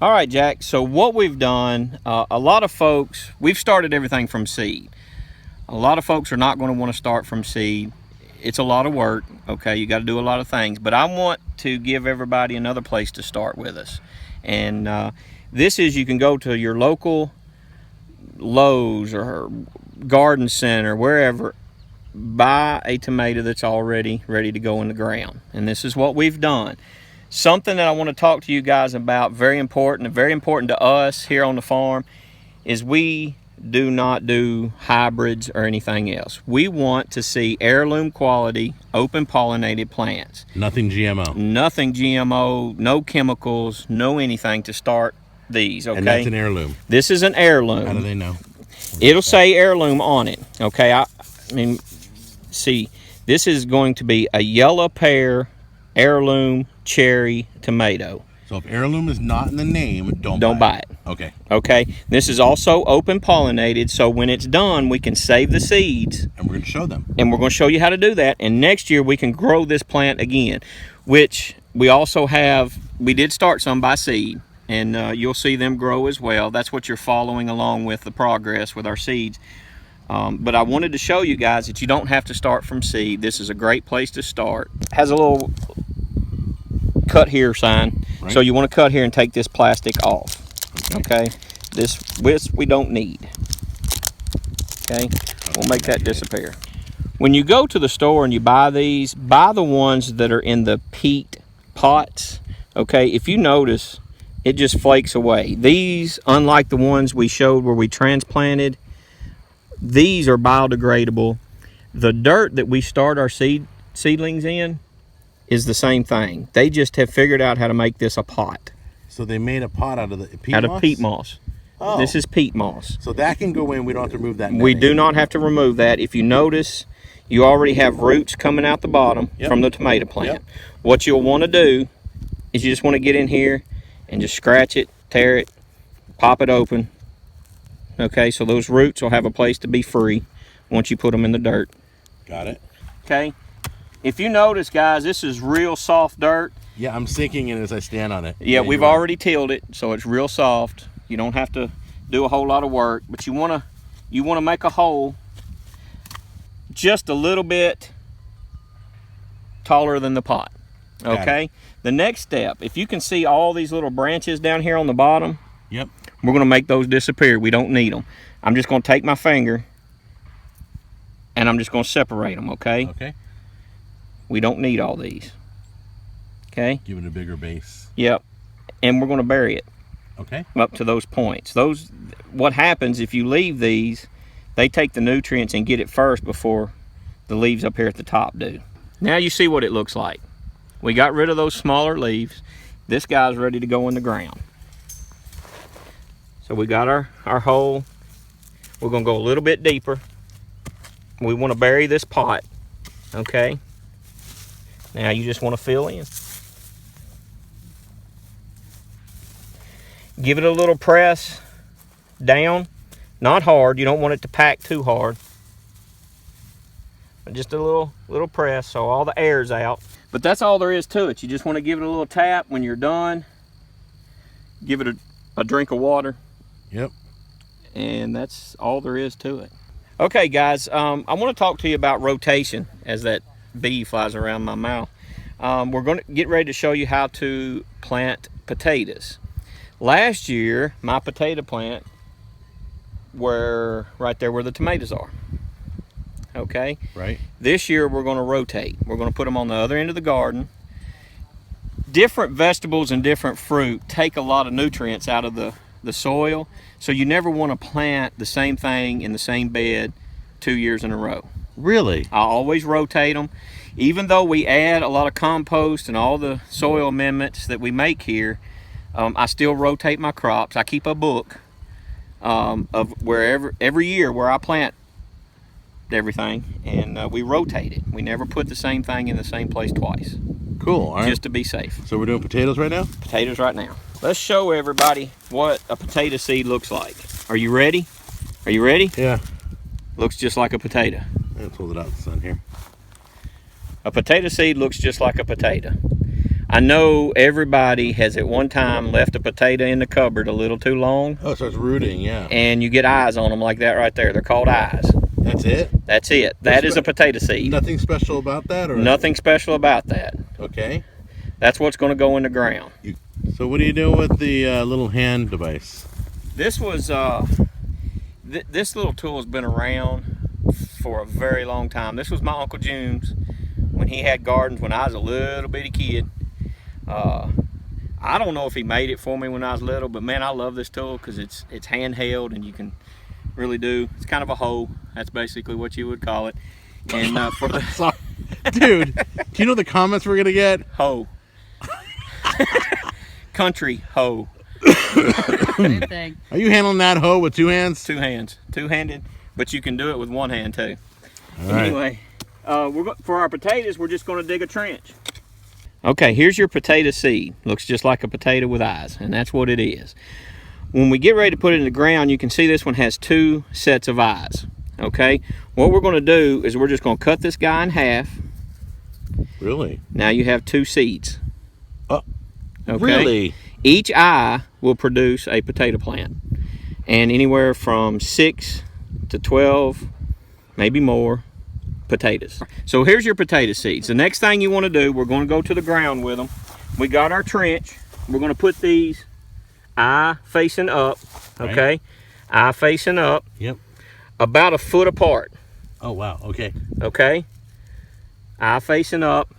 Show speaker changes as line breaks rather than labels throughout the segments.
All right, Jack. So what we've done, a lot of folks, we've started everything from seed. A lot of folks are not going to want to start from seed. It's a lot of work, okay? You got to do a lot of things. But I want to give everybody another place to start with us. And this is, you can go to your local Lowe's or garden center, wherever, buy a tomato that's already ready to go in the ground. And this is what we've done. Something that I want to talk to you guys about, very important, and very important to us here on the farm, is we do not do hybrids or anything else. We want to see heirloom quality, open pollinated plants.
Nothing GMO.
Nothing GMO, no chemicals, no anything to start these, okay?
And that's an heirloom.
This is an heirloom.
How do they know?
It'll say heirloom on it, okay? I mean, see, this is going to be a yellow pear heirloom cherry tomato.
So if heirloom is not in the name, don't buy it. Okay.
Okay. This is also open pollinated, so when it's done, we can save the seeds.
And we're going to show them.
And we're going to show you how to do that. And next year we can grow this plant again, which we also have, we did start some by seed, and you'll see them grow as well. That's what you're following along with, the progress with our seeds. But I wanted to show you guys that you don't have to start from seed. This is a great place to start. It has a little cut here sign. Right. So you want to cut here and take this plastic off. Okay. This we don't need. Okay. We'll make that disappear. When you go to the store and you buy these, buy the ones that are in the peat pots. Okay. If you notice, it just flakes away. These, unlike the ones we showed where we transplanted, these are biodegradable. The dirt that we start our seedlings in is the same thing. They just have figured out how to make this a pot.
So they made a pot out of the peat moss?
Out of peat moss.
Oh.
This is peat moss.
So that can go in. We don't have to remove that.
We do not have to remove that. If you notice, you already have roots coming out the bottom from the tomato plant. Yep. What you'll want to do is you just want to get in here and just scratch it, tear it, pop it open. Okay, so those roots will have a place to be free once you put them in the dirt.
Got it.
Okay. If you notice, guys, this is real soft dirt.
Yeah, I'm sinking in as I stand on it.
Yeah, we've already tilled it, so it's real soft. You don't have to do a whole lot of work, but you want to make a hole just a little bit taller than the pot. Okay? The next step, if you can see all these little branches down here on the bottom,
yep,
we're going to make those disappear. We don't need them. I'm just going to take my finger and I'm just going to separate them, okay?
Okay.
We don't need all these. Okay?
Give it a bigger base.
Yep. And we're going to bury it.
Okay.
Up to those points. What happens if you leave these, they take the nutrients and get it first before the leaves up here at the top do. Now you see what it looks like. We got rid of those smaller leaves. This guy's ready to go in the ground. So we got our hole. We're going to go a little bit deeper. We want to bury this pot. Okay? Now you just want to fill in. Give it a little press down. Not hard. You don't want it to pack too hard. But just a little press so all the air's out. But that's all there is to it. You just want to give it a little tap when you're done. Give it a drink of water.
Yep.
And that's all there is to it. Okay, guys, I want to talk to you about rotation as that bee flies around my mouth. We're going to get ready to show you how to plant potatoes. Last year, my potato plant were right there where the tomatoes are. Okay?
Right.
This year, we're going to rotate. We're going to put them on the other end of the garden. Different vegetables and different fruit take a lot of nutrients out of the soil, so you never want to plant the same thing in the same bed 2 years in a row.
Really?
I always rotate them. Even though we add a lot of compost and all the soil amendments that we make here, I still rotate my crops. I keep a book of every year where I plant everything, and we rotate it. We never put the same thing in the same place twice.
Cool. All right.
Just to be safe.
So we're doing potatoes right now?
Potatoes right now. Let's show everybody what a potato seed looks like. Are you ready? Are you ready?
Yeah.
Looks just like a potato.
Let's hold it out in the sun here.
A potato seed looks just like a potato. I know everybody has at one time left a potato in the cupboard a little too long.
Oh, so it's rooting, yeah.
And you get eyes on them like that right there. They're called eyes.
That's it?
That's it. That is a potato seed.
Nothing special about that? Or
nothing special about that.
Okay.
That's what's going to go in the ground.
So what do you do with the little hand device?
This was, this little tool has been around for a very long time. This was my Uncle June's when he had gardens when I was a little bitty kid. I don't know if he made it for me when I was little, but man, I love this tool because it's handheld and you can really do. It's kind of a hoe. That's basically what you would call it. And for the
dude, do you know the comments we're gonna get?
Hoe. Country hoe.
Same thing.
Are you handling that hoe with 2 hands?
2 hands, 2-handed, but you can do it with 1 hand too.
All right.
Anyway, for our potatoes, we're just going to dig a trench. Okay, here's your potato seed. Looks just like a potato with eyes, and that's what it is. When we get ready to put it in the ground, you can see this one has 2 sets of eyes. Okay, what we're going to do is we're just going to cut this guy in half.
Really?
Now you have 2 seeds.
Oh,
okay?
Really?
Each eye will produce a potato plant, and anywhere from 6 to 12, maybe more, potatoes. So here's your potato seeds. The next thing you want to do, we're going to go to the ground with them. We got our trench. We're going to put these eye facing up, okay? Right. Eye facing up.
Yep.
About 1 foot apart.
Oh, wow. Okay.
Okay? Eye facing up.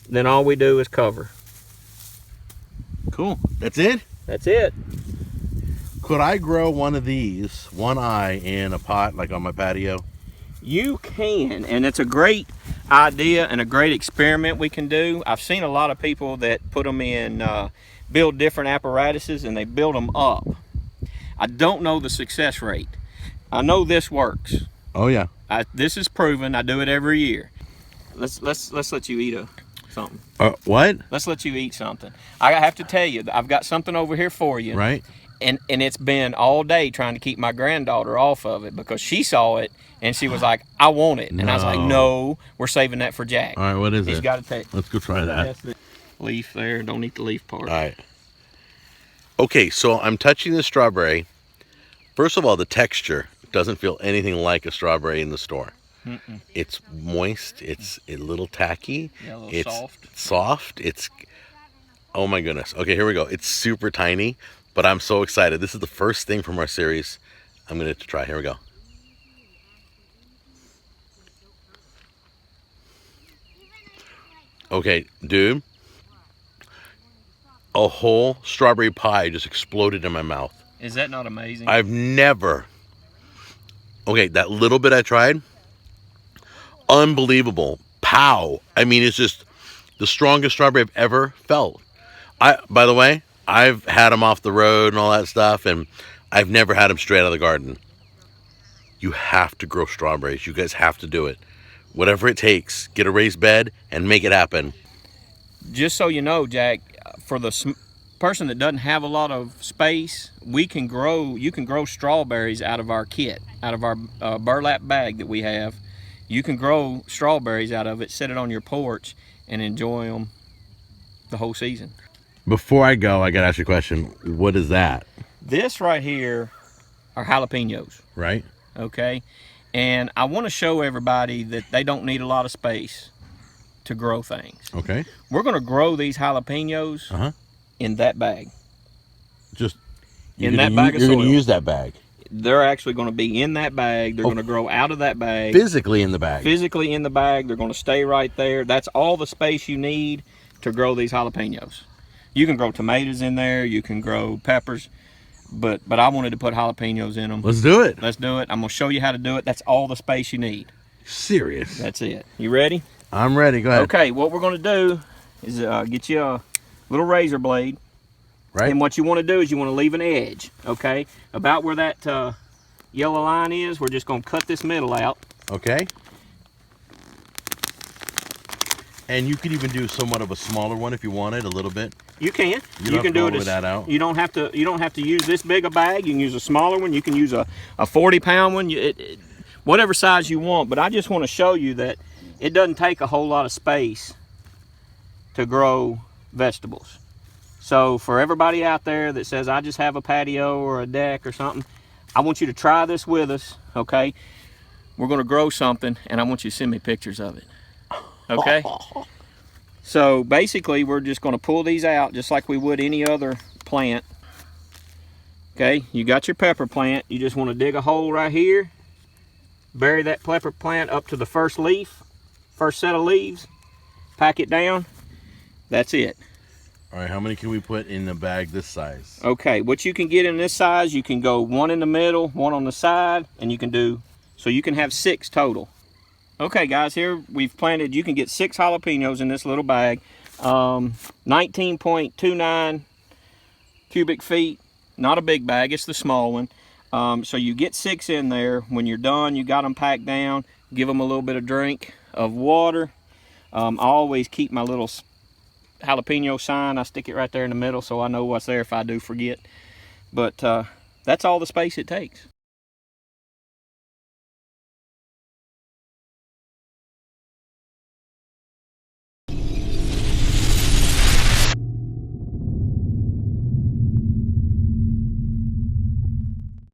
Then all we do is cover.
Cool. That's it?
That's it.
Could I grow one of these, 1 eye, in a pot like on my patio?
You can, and it's a great idea and a great experiment we can do. I've seen a lot of people that put them in, build different apparatuses, and they build them up. I don't know the success rate. I know this works.
Oh yeah.
This is proven. I do it every year. Let's let you eat something.
What?
Let's let you eat something. I have to tell you, I've got something over here for you.
Right.
And it's been all day trying to keep my granddaughter off of it because she saw it and she was like, I want it. And I was like, no, we're saving that for Jack.
All right, what is it?
He's got to take.
Let's go try that.
Leaf there. Don't eat the leaf part.
All right. Okay, so I'm touching the strawberry. First of all, the texture doesn't feel anything like a strawberry in the store.
Mm-mm.
It's moist. It's a little tacky.
Yeah, a little
it's
soft.
Soft. It's, oh my goodness. Okay, here we go. It's super tiny. But I'm so excited. This is the first thing from our series I'm going to try. Here we go. Okay, dude. A whole strawberry pie just exploded in my mouth.
Is that not amazing?
I've never... Okay, that little bit I tried, unbelievable. Pow. I mean, it's just the strongest strawberry I've ever felt. By the way, I've had them off the road and all that stuff, and I've never had them straight out of the garden. You have to grow strawberries. You guys have to do it. Whatever it takes, get a raised bed and make it happen.
Just so you know, Jack, for the person that doesn't have a lot of space, you can grow strawberries out of our kit, out of our burlap bag that we have. You can grow strawberries out of it, set it on your porch, and enjoy them the whole season.
Before I go, I got to ask you a question. What is that?
This right here are jalapenos.
Right.
Okay. And I want to show everybody that they don't need a lot of space to grow things.
Okay.
We're going to grow these jalapenos in that bag.
Just
in that bag of soil.
You're going to use that bag.
They're actually going to be in that bag. They're going to grow out of that bag.
Physically in the bag.
Physically in the bag. They're going to stay right there. That's all the space you need to grow these jalapenos. You can grow tomatoes in there. You can grow peppers. But I wanted to put jalapenos in them.
Let's do it.
Let's do it. I'm going to show you how to do it. That's all the space you need.
Serious?
That's it. You ready?
I'm ready. Go ahead.
Okay, what we're going to do is get you a little razor blade.
Right.
And what you want to do is you want to leave an edge, okay? About where that yellow line is, we're just going to cut this middle out.
Okay. And you could even do somewhat of a smaller one if you wanted, a little bit.
You can.
You can do it with that out.
You don't have to use this big a bag. You can use a smaller one. You can use a 40-pound one. Whatever size you want. But I just want to show you that it doesn't take a whole lot of space to grow vegetables. So for everybody out there that says, I just have a patio or a deck or something, I want you to try this with us, okay? We're gonna grow something and I want you to send me pictures of it, okay? So basically we're just gonna pull these out just like we would any other plant. Okay, you got your pepper plant. You just wanna dig a hole right here, bury that pepper plant up to the first leaf, first set of leaves, pack it down, that's it.
All right, how many can we put in a bag this size?
Okay, what you can get in this size, you can go one in the middle, one on the side, and you can do, so you can have 6 total. Okay guys, here we've planted, you can get 6 jalapenos in this little bag. 19.29 cubic feet, not a big bag, it's the small one. So you get 6 in there. When you're done, you got them packed down, give them a little bit of drink of water. I always keep my little jalapeno sign, I stick it right there in the middle so I know what's there if I do forget. But that's all the space it takes.